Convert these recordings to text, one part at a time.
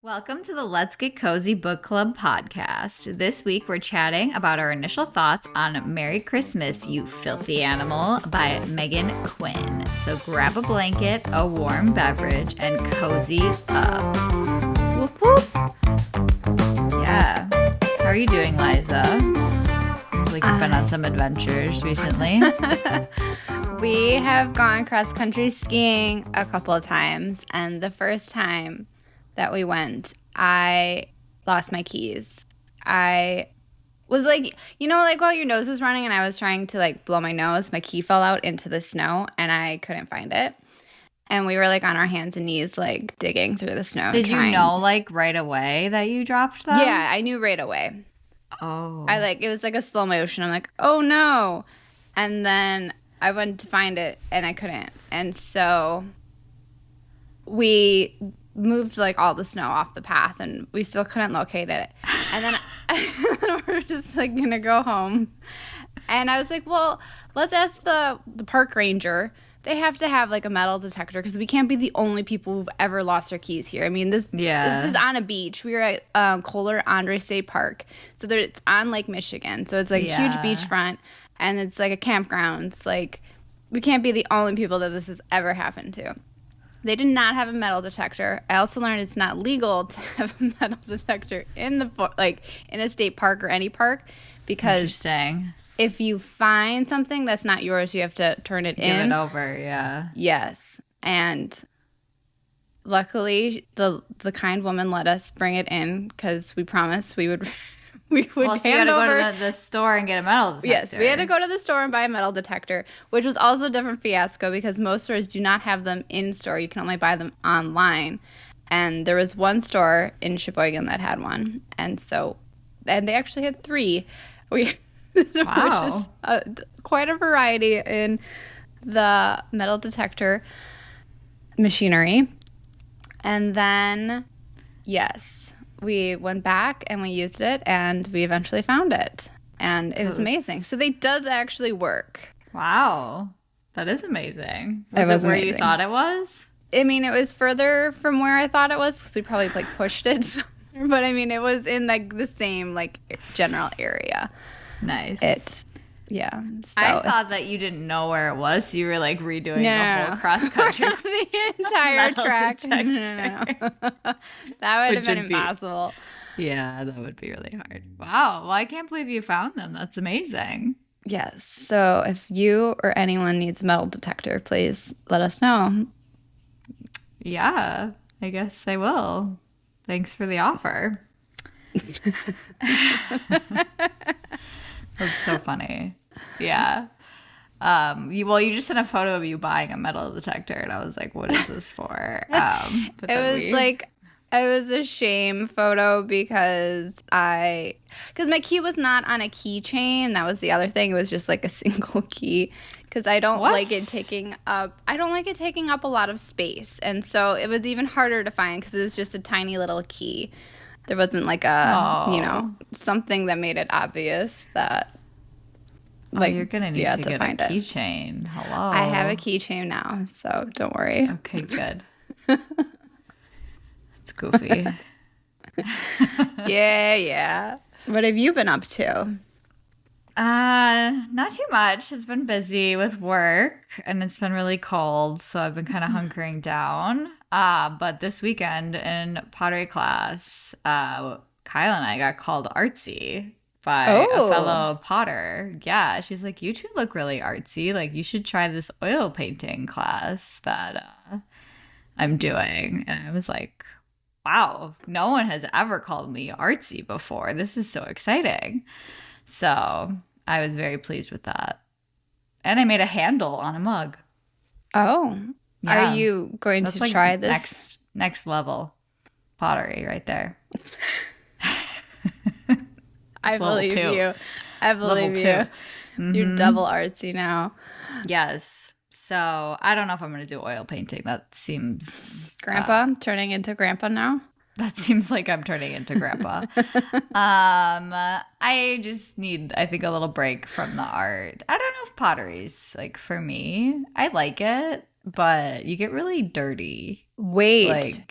Welcome to the Let's Get Cozy Book Club podcast. This week we're chatting about our initial thoughts on Merry Christmas, You Filthy Animal by Meghan Quinn. So grab a blanket, a warm beverage, and cozy up. Whoop whoop. Yeah. How are you doing, Liza? Seems like you've been on some adventures recently. We have gone cross-country skiing a couple of times, and the first time that we went, I lost my keys. I was like, while your nose was running and I was trying to blow my nose, my key fell out into the snow and I couldn't find it. And we were on our hands and knees digging through the snow. Did you know right away that you dropped them? Yeah, I knew right away. Oh. It was a slow motion. I'm like, oh no. And then I went to find it and I couldn't. And so we moved all the snow off the path and we still couldn't locate it. And then we're just gonna go home. And I was like, well, let's ask the park ranger. They have to have a metal detector because we can't be the only people who've ever lost their keys here. I mean, this is on a beach. We were at Kohler Andre State Park. So it's on Lake Michigan. So it's a huge beachfront and it's a campground. We can't be the only people that this has ever happened to. They did not have a metal detector. I also learned it's not legal to have a metal detector in in a state park or any park because if you find something that's not yours, you have to turn it in. Give it over, yeah. Yes. And luckily, the kind woman let us bring it in because we promised we would so you had to go to the store and get a metal detector. Yes, we had to go to the store and buy a metal detector, which was also a different fiasco because most stores do not have them in store. You can only buy them online. And there was one store in Sheboygan that had one. And they actually had three. Wow. Which is quite a variety in the metal detector machinery. And then, yes, we went back and we used it and we eventually found it. And it was amazing. So they does actually work. Wow. That is amazing. Was it where you thought it was? I mean, it was further from where I thought it was because we probably pushed it. But I mean, it was in the same general area. Nice. Yeah. So I thought that you didn't know where it was, so you were redoing the whole cross country. The entire track. No. That would have been impossible. Yeah, that would be really hard. Wow. Well, I can't believe you found them. That's amazing. Yes. So if you or anyone needs a metal detector, please let us know. Yeah, I guess I will. Thanks for the offer. That's so funny. Yeah. You just sent a photo of you buying a metal detector, and I was like, "What is this for?" It was a shame photo because my key was not on a keychain. That was the other thing. It was just a single key because I don't like it taking up. I don't like it taking up a lot of space, and so it was even harder to find because it was just a tiny little key. There wasn't something that made it obvious that you're gonna need to get a keychain. Hello. I have a keychain now, so don't worry. Okay, good. It's goofy. Yeah. What have you been up to? Not too much. It's been busy with work and it's been really cold, so I've been kind of hunkering down. But this weekend in pottery class, Kyle and I got called artsy by a fellow potter. Yeah, she's like, "You two look really artsy. You should try this oil painting class that I'm doing." And I was like, wow, no one has ever called me artsy before. This is so exciting. So I was very pleased with that. And I made a handle on a mug. Oh. Yeah. Are you going to try this? Next level pottery right there. I believe you. I believe you. Mm-hmm. You're double artsy now. Yes. So I don't know if I'm going to do oil painting. That seems... Grandpa? Turning into grandpa now? That seems like I'm turning into grandpa. I just need, I think, a little break from the art. I don't know if pottery's for me. I like it, but you get really dirty. Wait.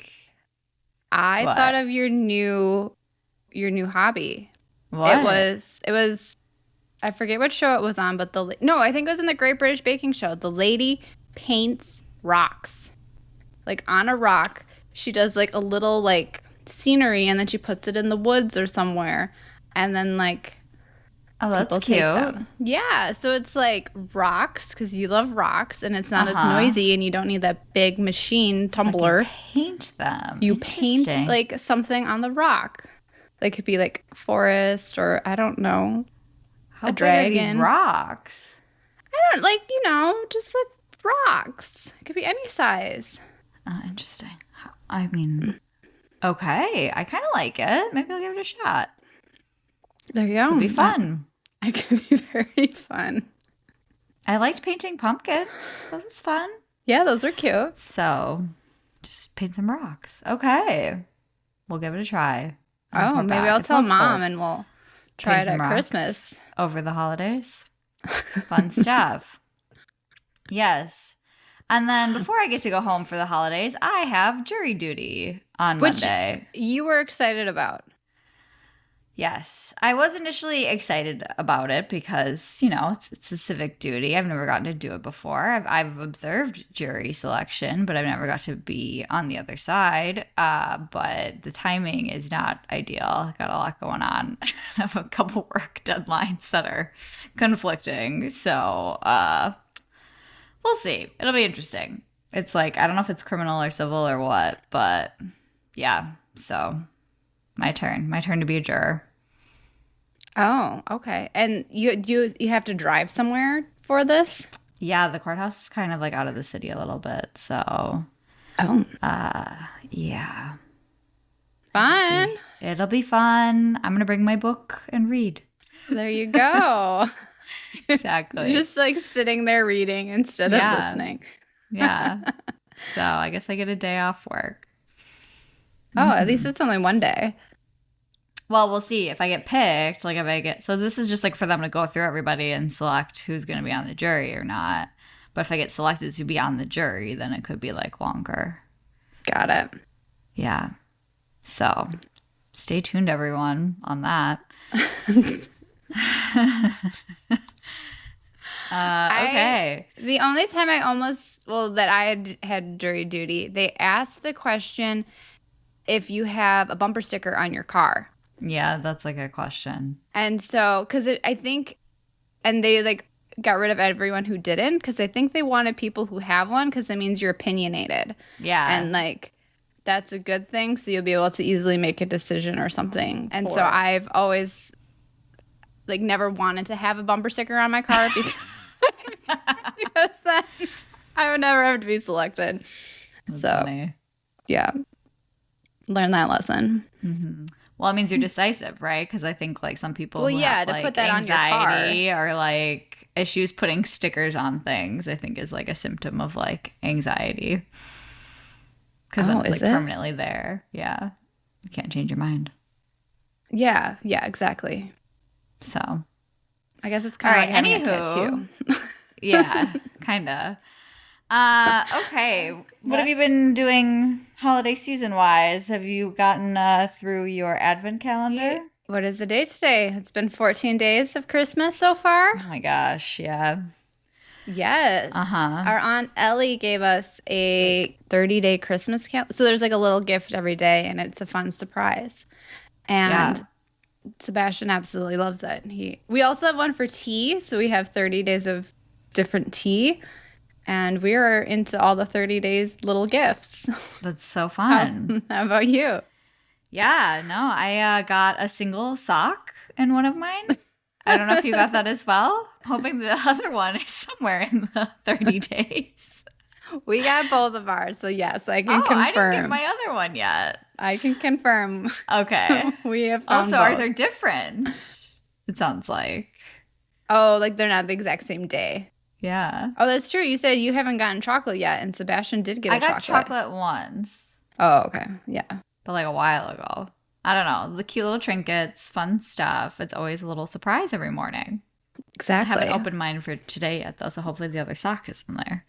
I What? thought of your new hobby. What? It was I forget what show it was on, but no, I think it was in the Great British Baking Show. The lady paints rocks. Like on a rock, she does like a little like scenery and then she puts it in the woods or somewhere. And then like Oh, that's people cute. take them. Yeah, so it's like rocks because you love rocks and it's not as Uh-huh. noisy and you don't need that big machine So tumbler. you paint them. You paint Interesting. like something on the rock. Like could be like forest or I don't know. How a big are these dragon. rocks? I don't like, just like rocks. It could be any size. Interesting. I mean, okay. I kind of like it. Maybe I'll give it a shot. There you go. Could be fun. It could be very fun. I liked painting pumpkins. That was fun. Yeah, those are cute. So, just paint some rocks. Okay. We'll give it a try. Oh, report maybe back. I'll It's tell not Mom cold. and we'll try Paint it some at rocks Christmas. over the holidays. Fun stuff. Yes. And then before I get to go home for the holidays, I have jury duty on Which Monday. you were excited about. Yes. I was initially excited about it because, it's a civic duty. I've never gotten to do it before. I've observed jury selection, but I've never got to be on the other side. But the timing is not ideal. I've got a lot going on. I have a couple work deadlines that are conflicting. So we'll see. It'll be interesting. It's like, I don't know if it's criminal or civil or what, but yeah. So my turn to be a juror. Oh, okay. And you have to drive somewhere for this? Yeah, the courthouse is kind of like out of the city a little bit. So, Oh, yeah. fun. It'll be fun. I'm going to bring my book and read. There you go. Exactly. Just like sitting there reading instead of listening. Yeah. So, I guess I get a day off work. Oh, at least it's only one day. Well, we'll see if I get picked. So this is just like for them to go through everybody and select who's going to be on the jury or not. But if I get selected to be on the jury, then it could be like longer. Got it. Yeah. So stay tuned, everyone, on that. Okay. The only time that I had jury duty, they asked the question if you have a bumper sticker on your car. Yeah, that's like a question. And so, I think, and they like got rid of everyone who didn't, because I think they wanted people who have one, because it means you're opinionated. Yeah. And like, that's a good thing. So you'll be able to easily make a decision or something. And so I've always like never wanted to have a bumper sticker on my car because, because then I would never have to be selected. That's so funny. yeah, learn that lesson. Mm-hmm. Well, it means you're decisive, right? Because I think like some people Well, who yeah, have, to like, put that on your car. anxiety or like issues putting stickers on things, I think is like a symptom of like anxiety. Because then it's is like it? permanently there. Yeah. You can't change your mind. Yeah, exactly. So, I guess it's kind of All right, like having a tattoo. yeah, kind of. Okay. What have you been doing holiday season wise? Have you gotten through your advent calendar? What is the day today? It's been 14 days of Christmas so far. Oh my gosh, yeah. Yes. Uh-huh. Our Aunt Ellie gave us a 30-day Christmas calendar. So there's like a little gift every day, and it's a fun surprise. And Sebastian absolutely loves it. We also have one for tea, so we have 30 days of different tea. And we are into all the 30 days little gifts. That's so fun. How about you? Yeah, no, I got a single sock in one of mine. I don't know if you got that as well. Hoping the other one is somewhere in the 30 days. We got both of ours, so yes, I can confirm. I didn't get my other one yet. I can confirm. Okay. We have found Also, ours both. are different, it sounds like. Oh, like they're not the exact same day. Yeah. Oh, that's true. You said you haven't gotten chocolate yet, and Sebastian did get I a got chocolate. chocolate once, Oh, okay. Yeah. but like a while ago. I don't know. The cute little trinkets, fun stuff. It's always a little surprise every morning. I Exactly. haven't opened mine for today yet, though, so hopefully the other sock is in there.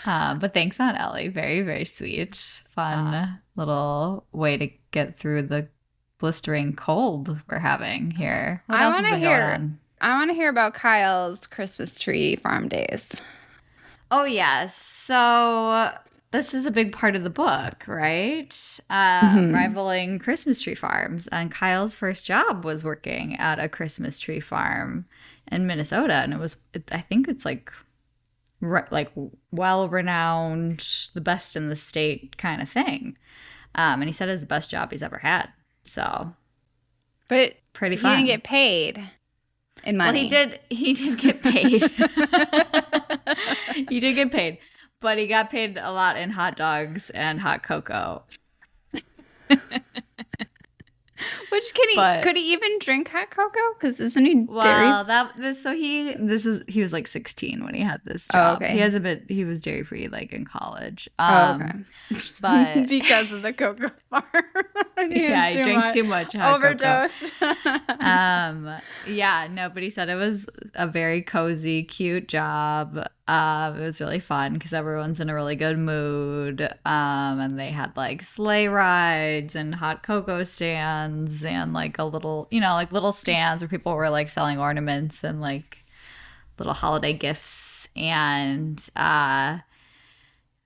But thanks, Aunt Ellie. Very, very sweet. Fun little way to get through the blistering cold we're having here. What else has been going on? I want to hear about Kyle's Christmas tree farm days. Oh, yes. So this is a big part of the book, right? Rivaling Christmas tree farms. And Kyle's first job was working at a Christmas tree farm in Minnesota. And I think it's like well-renowned, the best in the state kind of thing. And he said it's the best job he's ever had. So, but pretty fun. He didn't get paid in money. Well, he did get paid. He did get paid, but he got paid a lot in hot dogs and hot cocoa. Which could he even drink hot cocoa? Because isn't he dairy? Well, he was like 16 when he had this job. Oh, okay. He was dairy free like in college. Okay. But because of the cocoa farm. Yeah, he drank too much hot overdosed. Yeah, no, but he said it was a very cozy, cute job. It was really fun because everyone's in a really good mood. And they had like sleigh rides and hot cocoa stands and like like little stands where people were like selling ornaments and like little holiday gifts. And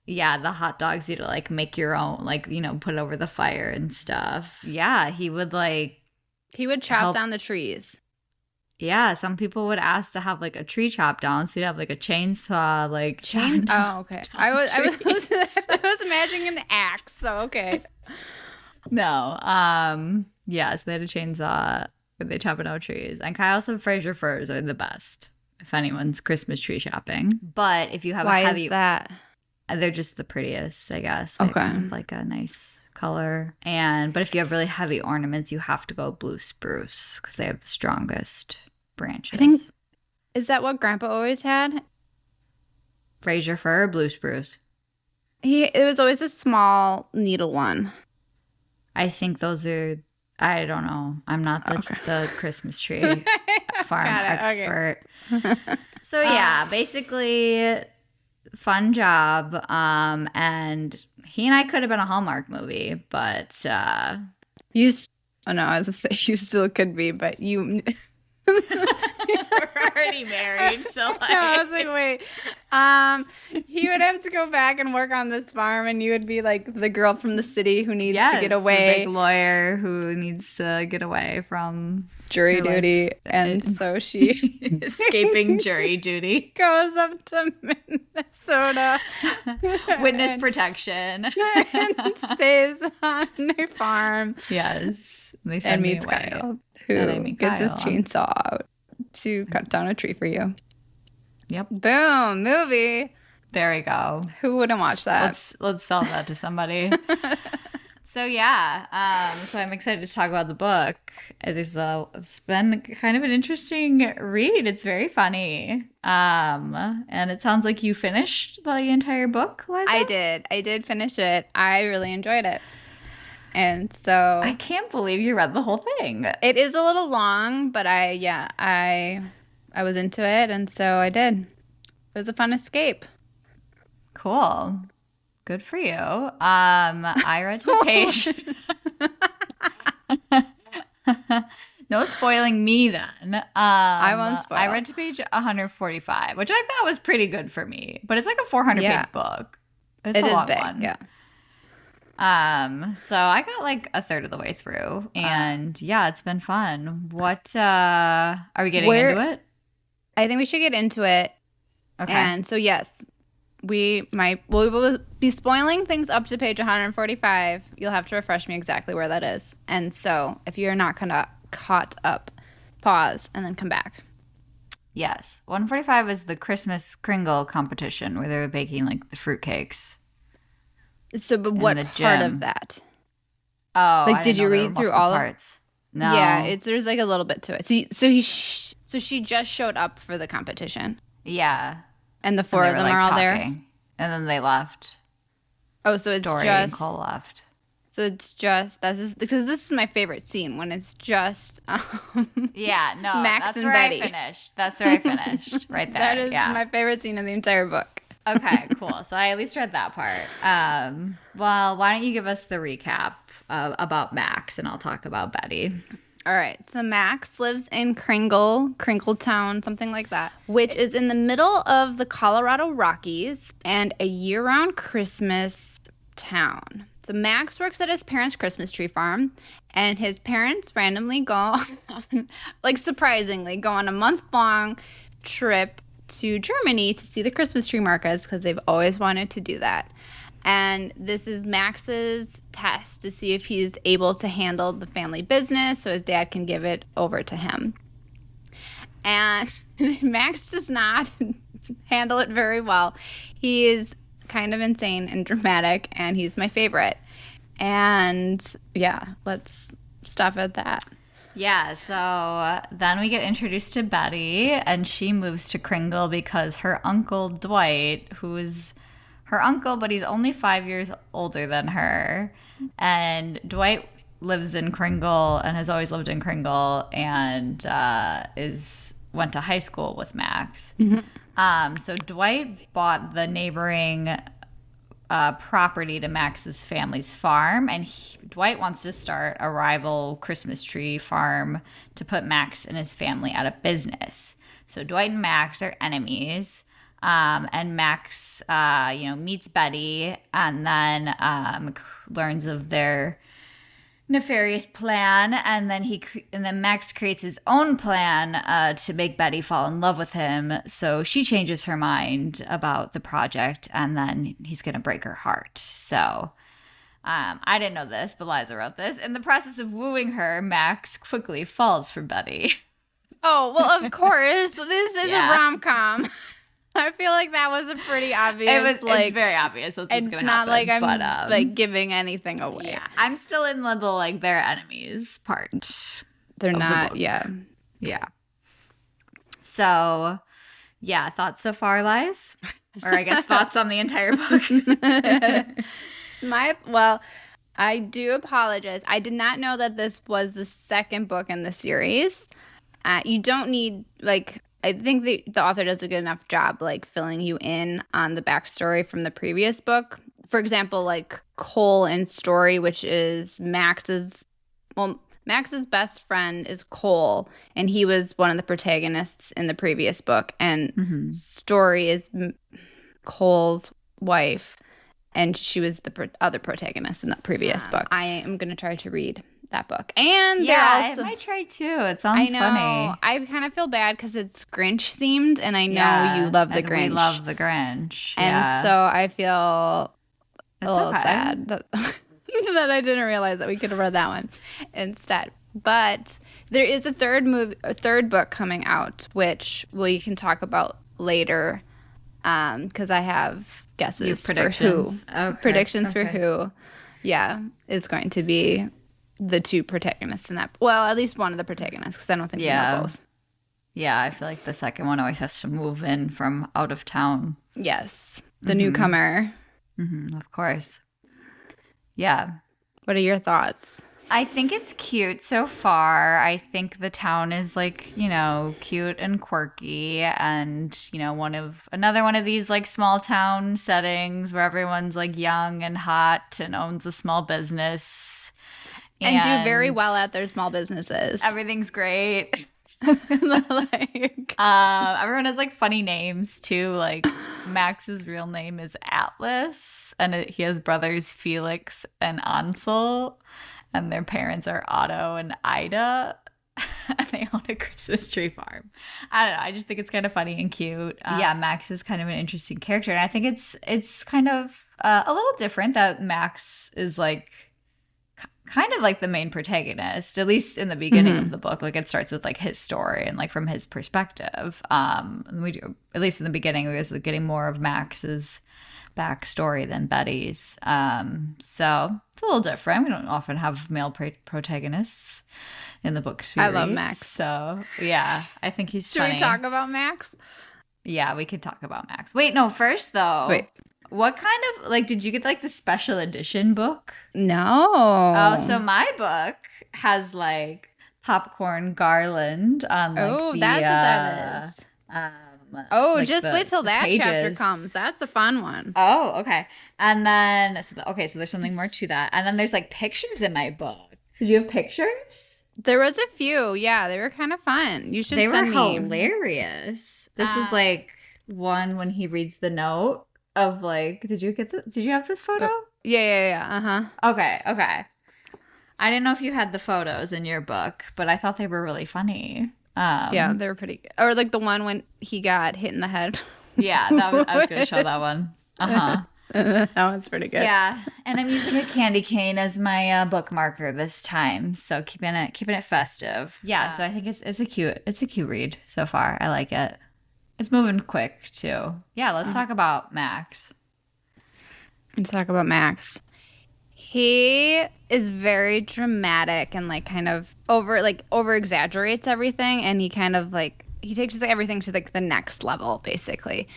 yeah, the hot dogs you to like make your own, like, put it over the fire and stuff. Yeah, he would chop down the trees. Yeah, some people would ask to have like a tree chopped down, so you'd have like a chainsaw, like Oh, okay. I was imagining an axe. So okay. No, yeah. So they had a chainsaw where they chop down trees, and Kyle said Fraser firs are the best if anyone's Christmas tree shopping. But if you have Why a heavy, is that? They're just the prettiest, I guess. They're kind of like a nice color, but if you have really heavy ornaments, you have to go blue spruce because they have the strongest branches. I think, is that what Grandpa always had? Fraser fir or blue spruce? It was always a small needle one. I think those are, I don't know. I'm not the Christmas tree farm expert. Okay. So yeah, basically fun job. And he and I could have been a Hallmark movie, but I was gonna say you still could be, but you we're already married, so like... No, I was like, wait. He would have to go back and work on this farm, and you would be like the girl from the city who needs to get away. The big lawyer who needs to get away from jury duty, and so she escaping jury duty goes up to Minnesota, witness protection, and stays on their farm. Yes, they send me away. Kyle, who gets his chainsaw out to cut down a tree for you. Yep. Boom. Movie. There we go. Who wouldn't watch that? Let's sell that to somebody. So yeah, so I'm excited to talk about the book. It's been kind of an interesting read. It's very funny. And it sounds like you finished the entire book, Liza? I did finish it. I really enjoyed it. And so I can't believe you read the whole thing. It is a little long, but I was into it, and so I did. It was a fun escape. Cool. Good for you. I read to page. No spoiling me then. I won't spoil. I read to page 145, which I thought was pretty good for me. But it's like a 400-page book. It's a long big, one. Yeah. So I got like a third of the way through, and yeah, it's been fun. What are we getting into it? I think we should get into it. Okay. And so yes, we will be spoiling things up to page 145. You'll have to refresh me exactly where that is. And so if you're not caught up, pause and then come back. Yes. 145 is the Christmas Kringle competition where they're baking like the fruitcakes. So, but what part of that? Oh, like, did you read through all parts? No. Yeah, there's like a little bit to it. So she just showed up for the competition. Yeah, and the four of them are all there, and then they left. Oh, so it's Story just and Cole left. So it's just because this is my favorite scene when it's just yeah, no, Max that's and where Betty. I finished. That's where I finished right there. That is my favorite scene in the entire book. Okay, cool. So I at least read that part. Well, why don't you give us the recap about Max, and I'll talk about Betty. All right. So Max lives in Crinkletown, something like that, which is in the middle of the Colorado Rockies and a year-round Christmas town. So Max works at his parents' Christmas tree farm, and his parents randomly go, like surprisingly, go on a month-long trip to Germany to see the Christmas tree markets because they've always wanted to do that. And this is Max's test to see if he's able to handle the family business so his dad can give it over to him. And Max does not handle it very well. He is kind of insane and dramatic, and he's my favorite. And yeah, let's stop at that. Yeah, so then we get introduced to Betty, and she moves to Kringle because her uncle Dwight, who is her uncle, but he's only 5 years older than her. And Dwight lives in Kringle and has always lived in Kringle and went to high school with Max. So Dwight bought the neighboring property to Max's family's farm, and Dwight wants to start a rival Christmas tree farm to put Max and his family out of business. So Dwight and Max are enemies. And Max, meets Betty and then learns of their nefarious plan, and then Max creates his own plan to make Betty fall in love with him. So she changes her mind about the project, and then he's gonna break her heart. So I didn't know this, but Liza wrote this. In the process of wooing her, Max quickly falls for Betty. Oh, well, of course. This is a rom-com. I feel like that was a pretty obvious. It's very obvious. That's what's gonna happen. It's not like I'm like giving anything away. Yeah, I'm still in the like they're enemies part. They're not. Yeah. So, yeah, thoughts so far, Liz? Or I guess thoughts on the entire book. I do apologize. I did not know that this was the second book in the series. You don't need I think the author does a good enough job, filling you in on the backstory from the previous book. For example, Cole in Story, which is Max's best friend is Cole, and he was one of the protagonists in the previous book. And Story is Cole's wife, and she was the other protagonist in the previous book. I am going to try to read that book. And I might try too. It sounds funny. I kind of feel bad because it's Grinch themed, and I know you love the Grinch. We love the Grinch. And so I feel a little sad that I didn't realize that we could have read that one instead. But there is a third book coming out, which we can talk about later, because I have guesses for who. Predictions for who. Yeah, is going to be the two protagonists in that. Well, at least one of the protagonists, because I don't think we know both. Yeah, I feel like the second one always has to move in from out of town. Yes, the newcomer. Of course. Yeah. What are your thoughts? I think it's cute so far. I think the town is cute and quirky, and another one of these small town settings where everyone's young and hot and owns a small business. And do very well at their small businesses. Everything's great. Everyone has funny names too. Max's real name is Atlas, and he has brothers Felix and Ansel, and their parents are Otto and Ida. And they own a Christmas tree farm. I don't know. I just think it's kind of funny and cute. Max is kind of an interesting character, and I think it's kind of a little different that Max is kind of the main protagonist, at least in the beginning of the book. It starts with his story and from his perspective. And we do, at least in the beginning, we was getting more of Max's backstory than Betty's. So it's a little different. We don't often have male protagonists in the books we read. I love Max. So yeah, I think he's funny. Should we talk about Max? Yeah, we could talk about Max. Wait, no, first though. Wait. What kind of, did you get the special edition book? No. Oh, so my book has popcorn garland on that's what that is. Oh, like just wait till the that chapter pages. comes. That's a fun one. Oh, okay. And then, so there's something more to that. And then there's like pictures in my book. Did you have pictures? There was a few. Yeah, they were kind of fun. You should They were send me. hilarious. This is like one when he reads the note of like, did you have this photo? Yeah. Uh-huh. Okay. I didn't know if you had the photos in your book, but I thought they were really funny. Yeah, they were pretty good. Or like the one when he got hit in the head. Yeah, I was going to show that one. Uh-huh. That one's pretty good. Yeah, and I'm using a candy cane as my bookmarker this time, so keeping it festive. Yeah, so I think it's a cute read so far. I like it. It's moving quick too. Yeah, let's talk about Max. Let's talk about Max. He is very dramatic and like kind of over exaggerates everything, and he kind of like he takes like everything to like the next level basically.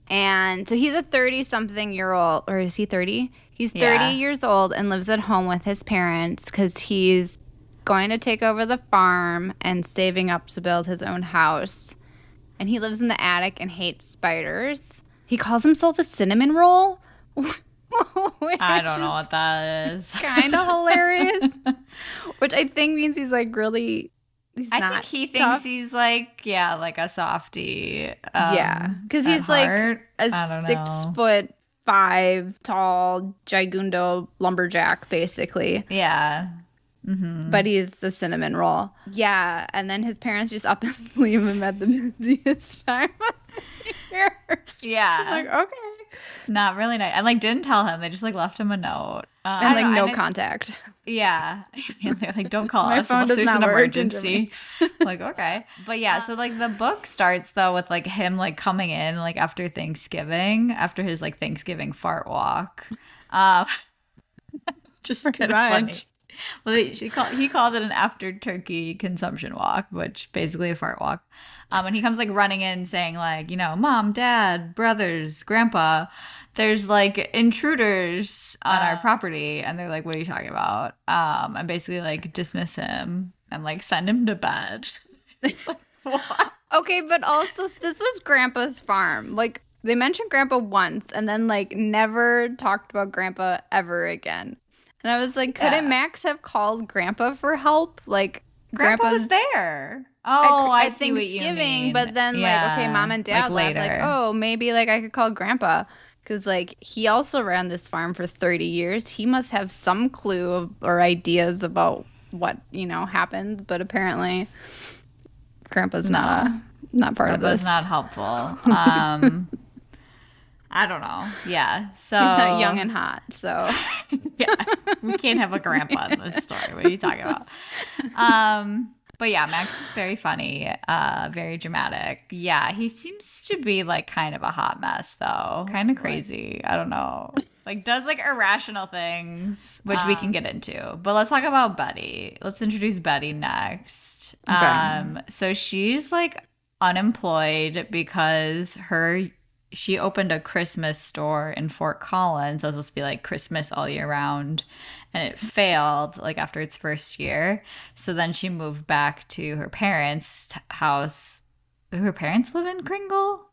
And so he's a 30-something-year-old, or is he 30? He's 30 years old and lives at home with his parents because he's going to take over the farm and saving up to build his own house. And he lives in the attic and hates spiders. He calls himself a cinnamon roll. I don't know what that is. Kind of hilarious. Which I think means he's like really... I think he thinks he's like, like a softie. Because he's like a 6'5" tall gigundo lumberjack, basically. Yeah. Mm-hmm. But he's a cinnamon roll. Yeah, and then his parents just up and leave him at the busiest time of the year. Yeah. Like, okay. Not really nice. And like didn't tell him. They just like left him a note. And like no contact. Yeah. And they're like, don't call My us phone unless does there's not an work in emergency. Like, okay. But yeah, so like the book starts though with like him like coming in like after Thanksgiving, after his like Thanksgiving fart walk. Just kind of funny. Well, he called it an after turkey consumption walk, which basically a fart walk. And he comes like running in saying like, Mom, Dad, brothers, Grandpa, there's like intruders on our property. And they're like, what are you talking about? And basically like dismiss him and like send him to bed. It's like, what? Okay, but also this was Grandpa's farm. Like they mentioned Grandpa once and then like never talked about Grandpa ever again. And I was like, couldn't Max have called Grandpa for help? Like, Grandpa was there. Oh, I see what you mean. But then, like, okay, Mom and Dad left. Like, oh, maybe, like, I could call Grandpa. Because, like, he also ran this farm for 30 years. He must have some clue or ideas about what, happened. But apparently, Grandpa's not part of this. Grandpa's not helpful. I don't know. Yeah. So he's not young and hot. So yeah, we can't have a grandpa in this story. What are you talking about? But yeah, Max is very funny, very dramatic. Yeah, he seems to be like kind of a hot mess though. Kind of crazy. I don't know. Like does like irrational things, which we can get into. But let's talk about Betty. Let's introduce Betty next. Okay. So she's like unemployed because she opened a Christmas store in Fort Collins. That was supposed to be like Christmas all year round. And it failed like after its first year. So then she moved back to her parents' house. Do her parents live in Kringle?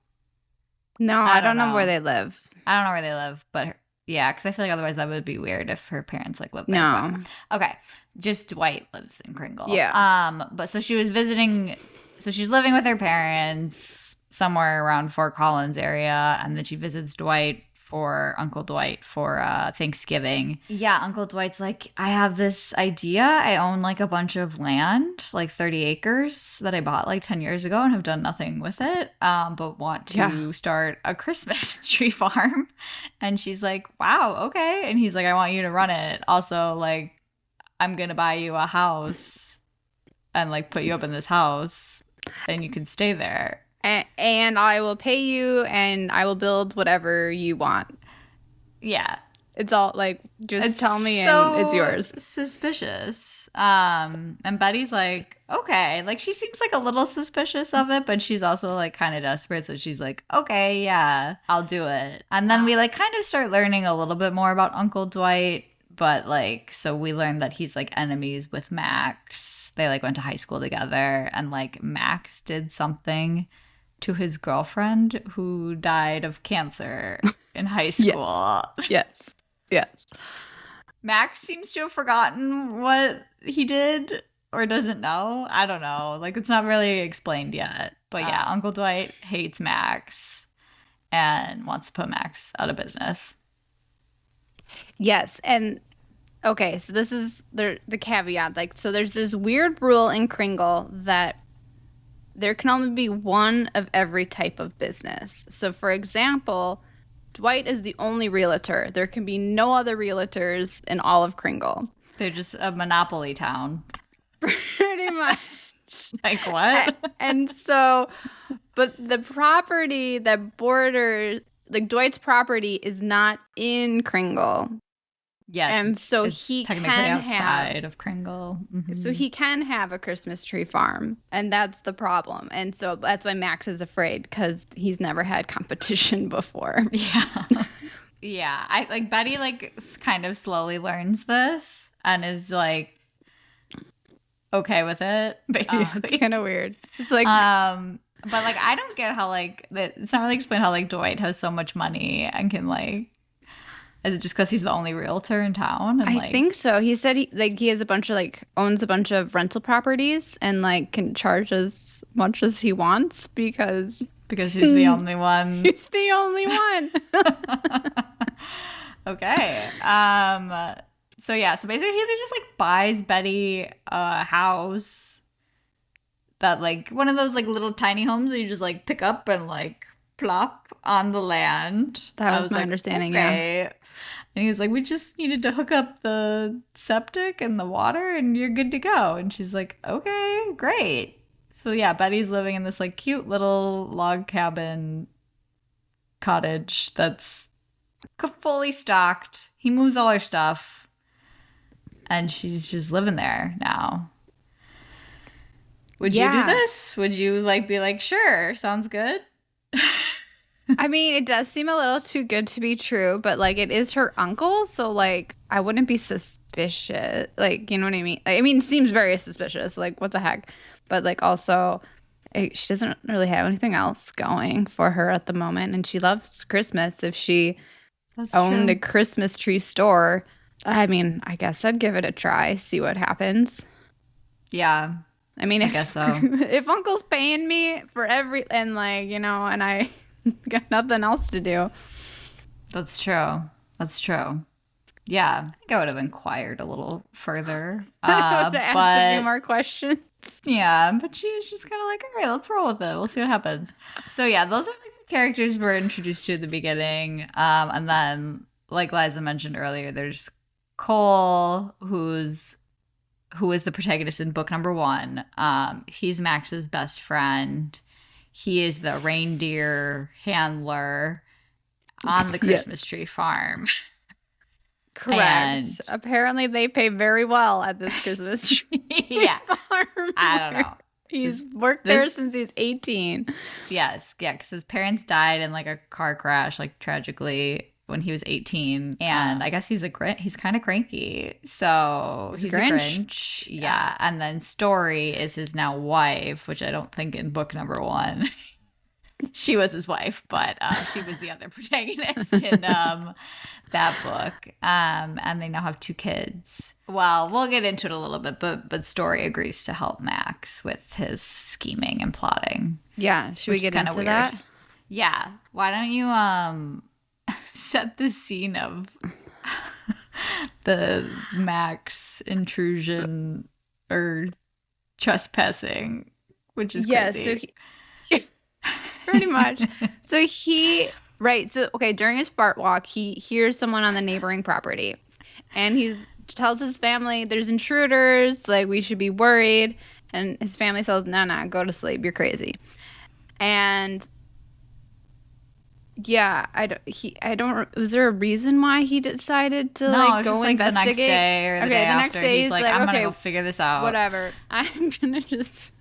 No, I don't know where they live. I don't know where they live, but yeah, because I feel like otherwise that would be weird if her parents like lived there. No. But, okay. Just Dwight lives in Kringle. Yeah. But so she was visiting, so she's living with her parents somewhere around Fort Collins area, and then she visits Uncle Dwight for Thanksgiving. Yeah, Uncle Dwight's like, I have this idea. I own like a bunch of land, like 30 acres that I bought like 10 years ago and have done nothing with it, but want to start a Christmas tree farm. And she's like, wow, okay. And he's like, I want you to run it. Also, like, I'm going to buy you a house and like put you up in this house and you can stay there. And I will pay you, and I will build whatever you want. Yeah. It's all, like, just tell me, so and it's yours. Suspicious. And Betty's like, okay. Like, she seems like a little suspicious of it, but she's also, like, kind of desperate. So she's like, okay, yeah, I'll do it. And then we, like, kind of start learning a little bit more about Uncle Dwight. But, like, so we learned that he's, like, enemies with Max. They, like, went to high school together. And, like, Max did something to his girlfriend who died of cancer in high Yes. school. Yes. Yes. Max seems to have forgotten what he did or doesn't know. I don't know. Like, it's not really explained yet. But yeah, Uncle Dwight hates Max and wants to put Max out of business. Yes. And okay, so this is the caveat. Like, so there's this weird rule in Kringle that there can only be one of every type of business. So, for example, Dwight is the only realtor. There can be no other realtors in all of Kringle. They're just a monopoly town. Pretty much. Like, what? And so, but the property that borders, like Dwight's property is not in Kringle. Yes. And so it's he technically can outside of Kringle. Mm-hmm. So he can have a Christmas tree farm, and that's the problem. And so that's why Max is afraid, because he's never had competition before. Yeah. Yeah. I like Betty kind of slowly learns this and is like okay with it, basically. It's kind of weird. It's like but like I don't get how like it's not really explained how like Dwight has so much money and can like, is it just because he's the only realtor in town? And, I think so. He said he has a bunch of owns a bunch of rental properties and can charge as much as he wants because he's the only one. He's the only one. Okay. So yeah. So basically, he just buys Betty a house that one of those little tiny homes that you just pick up and plop on the land. That was my understanding. Okay. Yeah. And he was like, we just needed to hook up the septic and the water and you're good to go. And she's like, okay, great. So yeah, Betty's living in this cute little log cabin cottage that's fully stocked. He moves all her stuff and she's just living there now. Would you do this? Would you be like, sure, sounds good? I mean, it does seem a little too good to be true, but it is her uncle, so I wouldn't be suspicious. You know what I mean? I mean, it seems very suspicious. What the heck? But also, she doesn't really have anything else going for her at the moment, and she loves Christmas. If she owned a Christmas tree store, I mean, I guess I'd give it a try, see what happens. Yeah. I mean, I guess so. If Uncle's paying me for and and I got nothing else to do. That's true. Yeah, I think I would have inquired a little further. Asked a few more questions. Yeah, but she was just kind of like, all right, let's roll with it. We'll see what happens. So yeah, those are the characters we're introduced to at the beginning. And then, like Liza mentioned earlier, there's Cole, who is the protagonist in book number 1. He's Max's best friend. He is the reindeer handler on the Christmas tree farm. Correct. And apparently they pay very well at this Christmas tree farm. I don't know. He's worked there since he's 18. Yes. Yeah, because his parents died in a car crash, tragically, when he was 18. And I guess he's kind of cranky. So he's a Grinch. Yeah. And then Story is his now wife, which I don't think in book number 1 she was his wife, but she was the other protagonist in that book. And they now have 2 kids. Well, we'll get into it a little bit, but Story agrees to help Max with his scheming and plotting. Yeah. Should we get into weird. That? Yeah. Why don't you set the scene of the Max intrusion or trespassing, which is crazy. So pretty much. So during his fart walk, he hears someone on the neighboring property, and he tells his family there's intruders, we should be worried, and his family says, no, go to sleep, you're crazy. And yeah, I don't. Was there a reason why he decided to go investigate? The next day or the day after. Next day he's like, I'm gonna go figure this out. Whatever. I'm gonna just,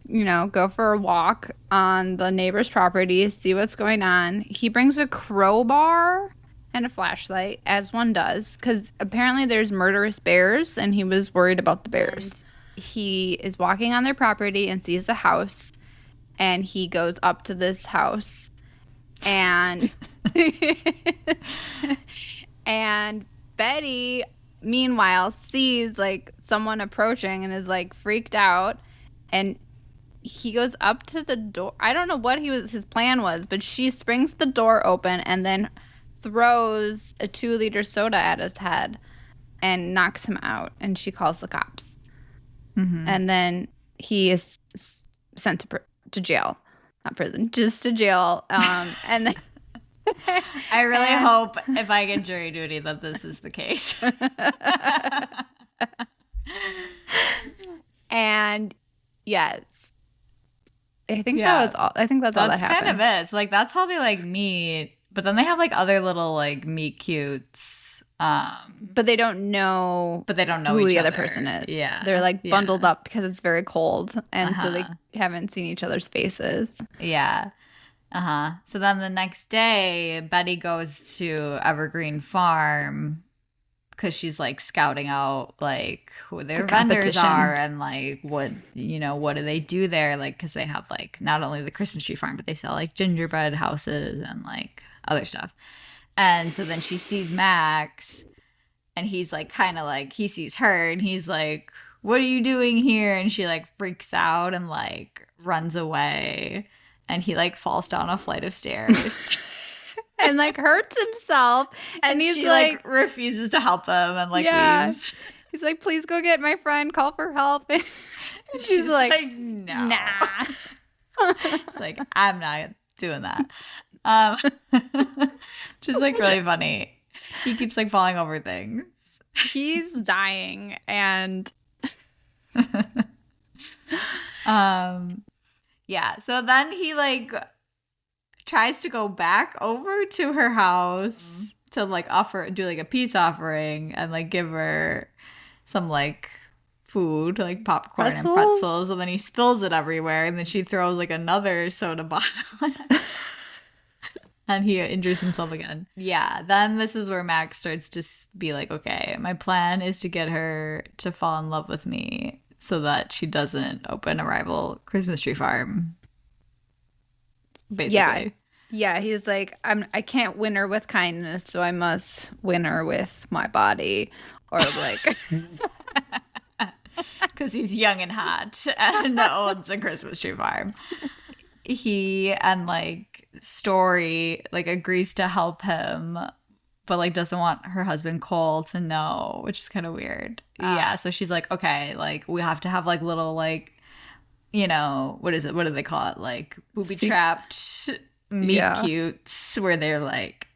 go for a walk on the neighbor's property, see what's going on. He brings a crowbar and a flashlight, as one does, because apparently there's murderous bears, and he was worried about the bears. He is walking on their property and sees a house. and he goes up to this house, and and Betty, meanwhile, sees like someone approaching and is like freaked out, and he goes up to the door. I don't know what his plan was, but she springs the door open and then throws a 2-liter soda at his head and knocks him out, and she calls the cops. Mm-hmm. And then he is sent to jail. Not prison, just to jail. And then I really hope if I get jury duty that this is the case. And yes, I think that was all. I think that's all that happened. That's kind of it. It's like that's how they like meet, but then they have like other little like meet cutes. But they don't know. But they don't know who each the other. other person is. Yeah, they're like bundled up because it's very cold, and so they haven't seen each other's faces. Yeah. So then the next day, Betty goes to Evergreen Farm because she's like scouting out like who their vendors are and like what do they do there, like because they have like not only the Christmas tree farm but they sell like gingerbread houses and like other stuff. And so then she sees Max, and he's like kind of like he sees her and he's like, what are you doing here? And she like freaks out and like runs away, and he like falls down a flight of stairs and like hurts himself, and he's she like refuses to help him and like leaves. He's like, please go get my friend, call for help. And she's like no, nah. It's like, I'm not doing that. Just like really funny. He keeps like falling over things. He's dying, and yeah. So then he like tries to go back over to her house to like do like a peace offering and like give her some like food, like popcorn and pretzels, and then he spills it everywhere, and then she throws like another soda bottle and he injures himself again. Yeah, then this is where Max starts to be like, okay, my plan is to get her to fall in love with me so that she doesn't open a rival Christmas tree farm. Basically. Yeah, he's like, I can't win her with kindness, so I must win her with my body. Or like... Because he's young and hot and owns a Christmas tree farm. He and like Story like agrees to help him, but like doesn't want her husband Cole to know, which is kind of weird. Yeah, so she's like, okay, like we have to have like little like, what is it? What do they call it? Like booby trapped meet cutes where they're like.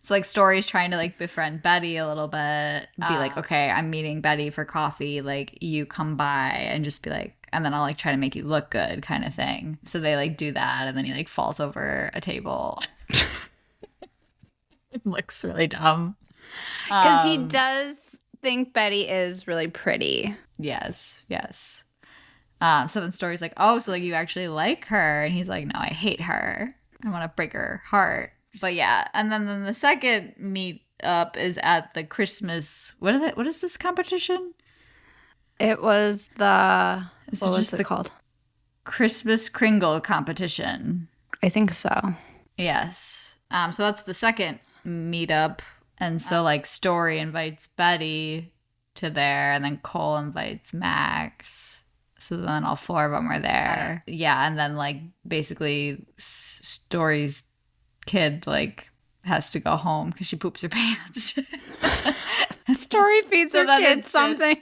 So, like, Story's trying to, like, befriend Betty a little bit. Be like, okay, I'm meeting Betty for coffee. Like, you come by and just be like, and then I'll, like, try to make you look good kind of thing. So they, like, do that. And then he, like, falls over a table. It looks really dumb. Because he does think Betty is really pretty. Yes. So then Story's like, oh, so, like, you actually like her? And he's like, no, I hate her. I want to break her heart. But yeah, and then the second meet up is at the Christmas. What is this competition? It was the what was it called? Christmas Kringle competition. I think so. Yes. So that's the second meetup, and so like Story invites Betty to there, and then Cole invites Max. So then all four of them are there. Yeah, and then like basically Story's kid like has to go home because she poops her pants. Story feeds her kid something.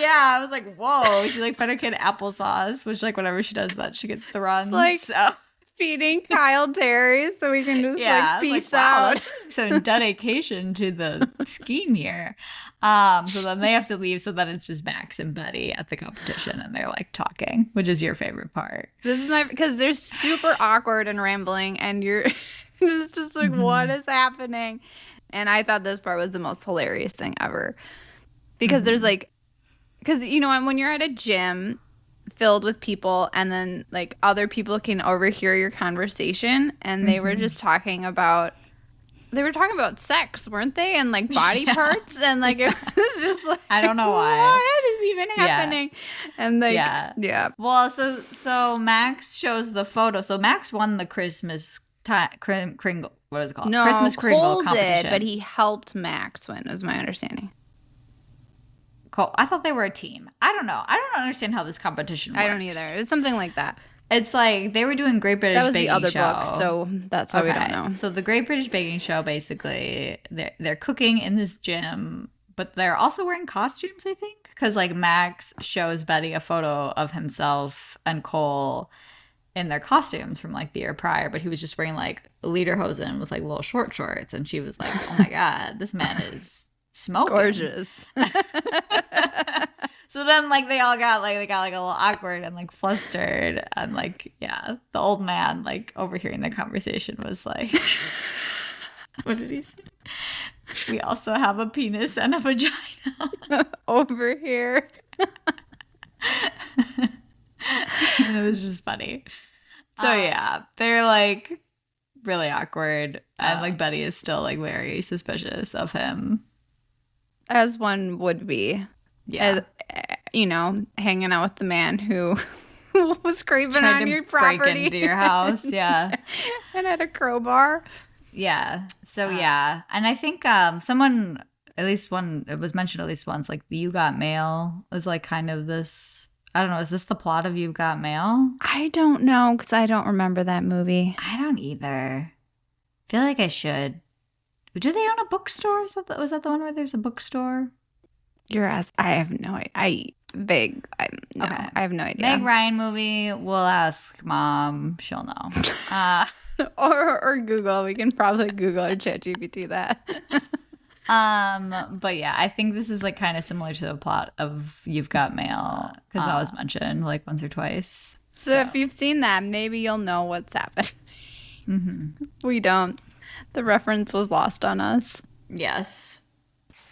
Yeah, I was like, whoa. She like fed her kid applesauce, which like whenever she does that, she gets the runs. It's like feeding Kyle Terry so we can just like peace out. That's some dedication to the scheme here. So then they have to leave, so then it's just Max and Betty at the competition, and they're like talking, which is your favorite part. This is because they're super awkward and rambling, and you're it's just like, what is happening? And I thought this part was the most hilarious thing ever, because there's like, because when you're at a gym filled with people, and then like other people can overhear your conversation, and they were just talking about. They were talking about sex, weren't they? And like body parts, and like it was just like, I don't know why. What is even happening? And like, yeah. Well, so Max shows the photo. So Max won the Christmas Kringle. What is it called? No, Christmas Kringle Cole competition. did, but he helped Max win, was my understanding. Cole, I thought they were a team. I don't know. I don't understand how this competition works. I don't either. It was something like that. It's like they were doing Great British Baking Show. That was the other book, so that's why we don't know. So the Great British Baking Show, basically, they're cooking in this gym, but they're also wearing costumes, I think. Because like Max shows Betty a photo of himself and Cole in their costumes from like the year prior, but he was just wearing like lederhosen with like little short shorts. And she was like, oh my God, this man is smoking. Gorgeous. So then, like, they got like a little awkward and, like, flustered. And, like, yeah, the old man, like, overhearing the conversation was like, what did he say? We also have a penis and a vagina. Over here. And it was just funny. So, yeah, they're, like, really awkward. And, like, Betty is still, like, very suspicious of him. As one would be. Yeah. You know, hanging out with the man who was creeping on your property. Break into your house, yeah. And had a crowbar. Yeah. So, yeah. And I think someone, at least one, it was mentioned at least once, like, the You Got Mail is, like, kind of this, I don't know, is this the plot of You Got Mail? I don't know, because I don't remember that movie. I don't either. I feel like I should. Do they own a bookstore? Was that the one where there's a bookstore? I have no idea. Okay. I have no idea. Meg Ryan movie. We'll ask Mom. She'll know. Or Google. We can probably Google or ChatGPT that. But yeah, I think this is like kind of similar to the plot of You've Got Mail because that was mentioned like once or twice. So if you've seen that, maybe you'll know what's happened. Mm-hmm. We don't. The reference was lost on us. Yes.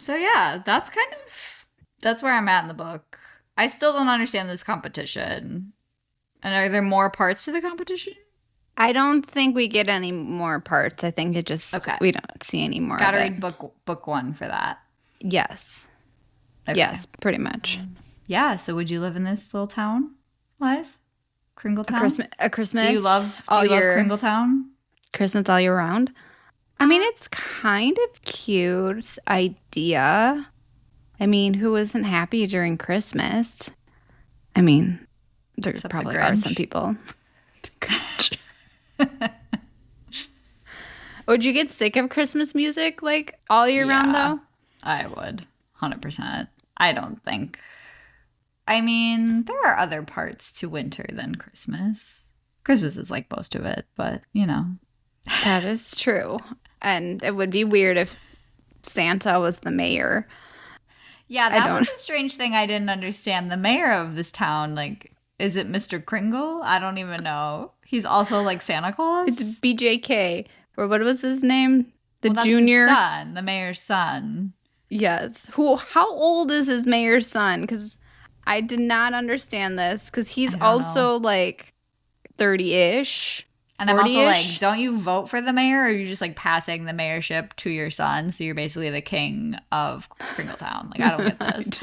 So yeah, that's where I'm at in the book. I still don't understand this competition. And are there more parts to the competition? I don't think we get any more parts. I think it just we don't see any more. Gotta read book one for that. Yes. Okay. Yes, pretty much. Yeah. So would you live in this little town, Liz? Kringletown? A Christmas. Do you love Kringletown? Christmas all year round. I mean, it's kind of cute idea. I mean, who isn't happy during Christmas? I mean, there probably are some people. Would you get sick of Christmas music like all year round though? I would. 100%. I don't think. I mean, there are other parts to winter than Christmas. Christmas is like most of it, but you know. That is true. And it would be weird if Santa was the mayor. Yeah, that was a strange thing I didn't understand. The mayor of this town, like, is it Mr. Kringle? I don't even know. He's also like Santa Claus? It's BJK. Or what was his name? That's junior his son, the mayor's son. Yes. How old is his mayor's son? Because I did not understand this. Because he's also like 30-ish. And 40-ish. I'm also like, don't you vote for the mayor, or are you just like passing the mayorship to your son? So you're basically the king of Kringletown. Like, I don't get this.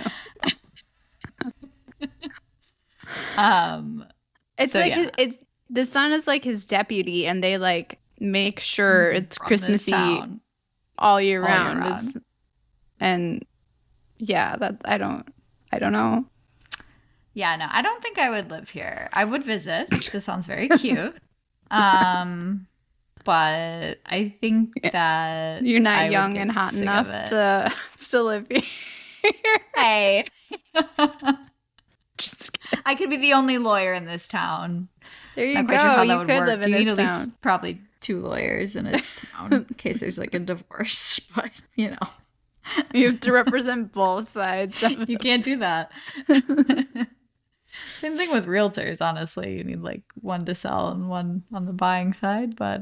It's so, like the son is like his deputy, and they like make sure it's Christmassy all year round. And yeah, that I don't know. Yeah, no, I don't think I would live here. I would visit. This sounds very cute. But I think that you're not young and hot enough to still live here. Hey. Just kidding. I could be the only lawyer in this town. There you go. Sure you could live in this town. At least probably 2 lawyers in a town in case there's like a divorce. But, you know. You have to represent both sides. You can't do that. Same thing with realtors, honestly. You need like one to sell and one on the buying side. But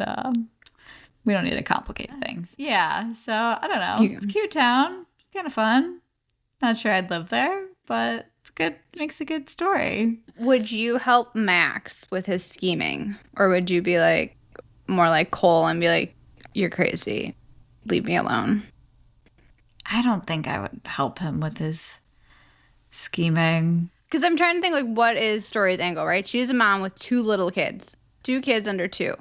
we don't need to complicate things. Yeah, so I don't know. It's a cute town. It's kind of fun. Not sure I'd live there, but it's good. Makes a good story. Would you help Max with his scheming? Or would you be like more like Cole and be like, you're crazy. Leave me alone. I don't think I would help him with his Scheming. Because I'm trying to think, like, what is Story's angle, right? She's a mom with 2 little kids. 2 kids under 2.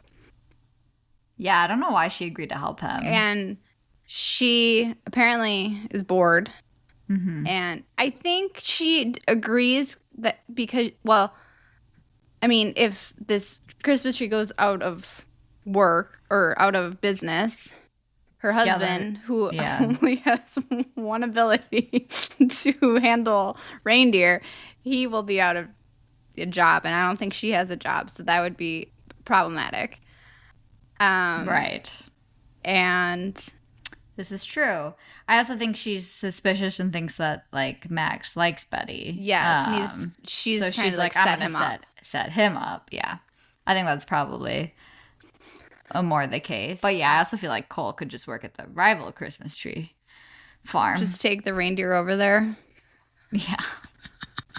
Yeah, I don't know why she agreed to help him. And she apparently is bored. Mm-hmm. And I think she agrees that because, well, I mean, if this Christmas tree goes out of work or out of business, her husband, who only has one ability to handle reindeer, he will be out of a job. And I don't think she has a job. So that would be problematic. Right. And this is true. I also think she's suspicious and thinks that like Max likes Betty. yes, she's so trying she's to like, set I'm him gonna up. set him up. Yeah, I think that's probably more the case. But yeah, I also feel like Cole could just work at the rival Christmas tree farm. Just take the reindeer over there. Yeah.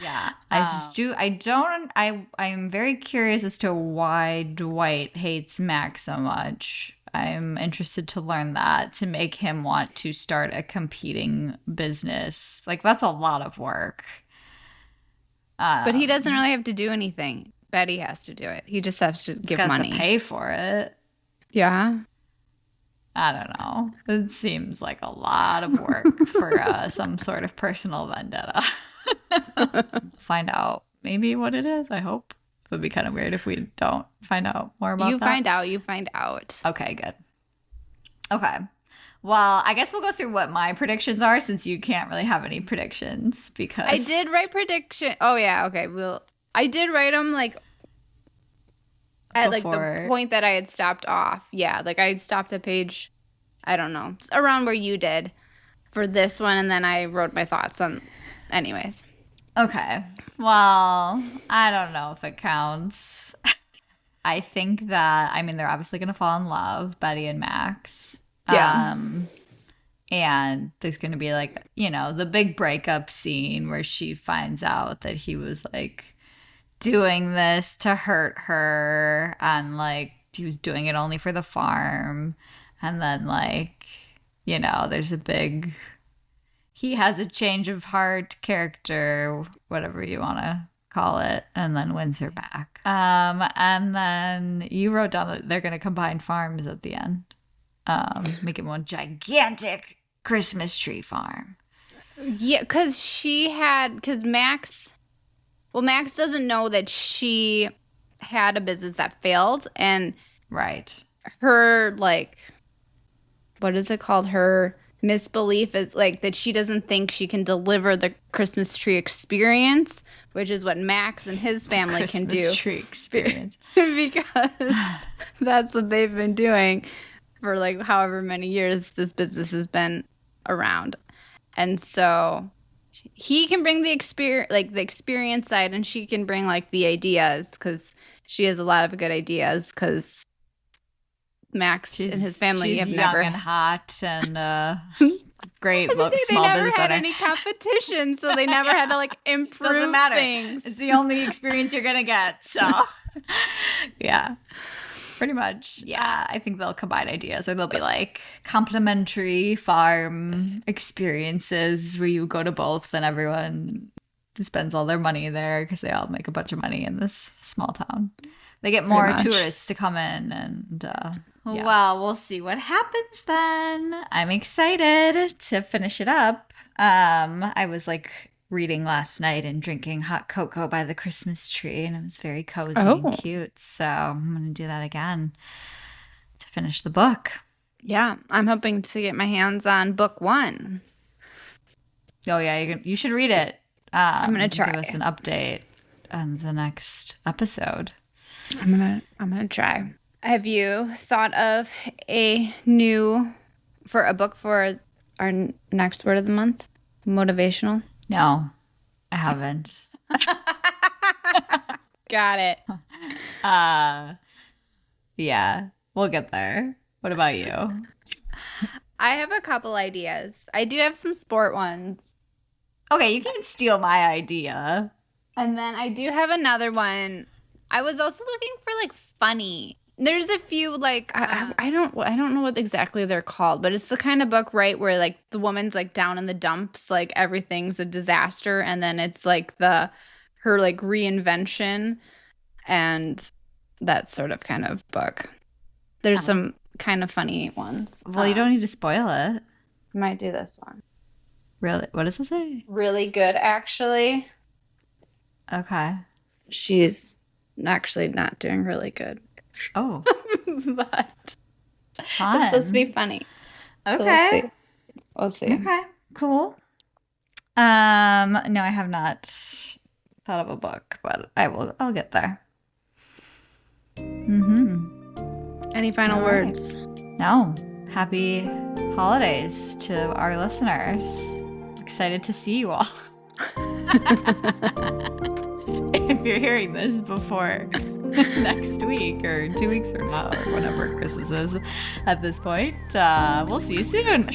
Yeah. I'm very curious as to why Dwight hates Max so much. I'm interested to learn that, to make him want to start a competing business. Like, that's a lot of work. But he doesn't really have to do anything. Betty has to do it. He just has to give money. To pay for it. Yeah. I don't know. It seems like a lot of work for some sort of personal vendetta. Find out maybe what it is, I hope. It would be kind of weird if we don't find out more about You that. You find out. Okay, good. Okay. Well, I guess we'll go through what my predictions are, since you can't really have any predictions, because I did write prediction. Oh yeah, okay. I did write them like at like the point that I had stopped off. Yeah, like I stopped at page, I don't know, around where you did for this one, and then I wrote my thoughts on. Anyways. Okay. Well, I don't know if it counts. I think that, I mean, they're obviously going to fall in love, Betty and Max. Yeah. And there's going to be like, you know, the big breakup scene where she finds out that he was like doing this to hurt her, and like he was doing it only for the farm. And then like, you know, there's a big, he has a change of heart character, whatever you want to call it, and then wins her back. And then you wrote down that they're going to combine farms at the end. Make it one gigantic Christmas tree farm. Yeah, because Max doesn't know that she had a business that failed, and right, her like, what is it called? Her misbelief is like that she doesn't think she can deliver the Christmas tree experience, which is what Max and his family can do. Christmas tree experience. Because that's what they've been doing for like however many years this business has been around. And so he can bring the experience side, and she can bring like the ideas, because she has a lot of good ideas, because Max and his family have young never and hot and great small business they never had owner. any competition, so they never had to like improve Doesn't matter. things. It's the only experience you're gonna get. So yeah, pretty much. Yeah, I think they'll combine ideas, or they'll be like complimentary farm experiences where you go to both and everyone spends all their money there, because they all make a bunch of money in this small town. They get more tourists to come in, and yeah. Well, we'll see what happens then. I'm excited to finish it up. I was like reading last night and drinking hot cocoa by the Christmas tree, and it was very cozy and cute. So I'm going to do that again to finish the book. Yeah, I'm hoping to get my hands on book 1. Oh yeah, you should read it. I'm going to try. Give us an update on the next episode. I'm gonna try. Have you thought of a book for our next word of the month? Motivational? No, I haven't. Got it. Yeah, we'll get there. What about you? I have a couple ideas. I do have some sport ones. Okay, you can't steal my idea. And then I do have another one. I was also looking for like funny There's a few like I don't know what exactly they're called, but it's the kind of book, right, where like the woman's like down in the dumps, like everything's a disaster, and then it's like her like reinvention and that sort of kind of book. There's some kind of funny ones. Well, you don't need to spoil it. Might do this one. Really? What does it say? Really good, actually. Okay. She's actually not doing really good. Oh. But Fun. it's supposed to be funny. Okay. So we'll see. Okay. Cool. No, I have not thought of a book, but I'll get there. Any final words? No. Happy holidays to our listeners. Excited to see you all. If you're hearing this before next week or 2 weeks from now or whenever Christmas is at this point, we'll see you soon.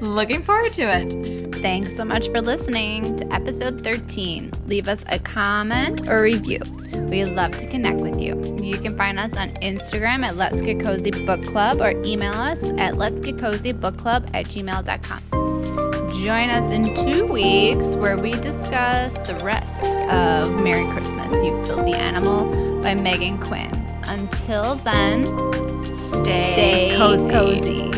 Looking forward to it. Thanks so much for listening to episode 13. Leave us a comment or review. We'd love to connect with you. You can find us on Instagram at Let's Get Cozy Book Club or email us at letsgetcozybookclub@gmail.com. Join us in 2 weeks where we discuss the rest of Merry Christmas, You Filthy Animal by Meghan Quinn. Until then, stay cozy.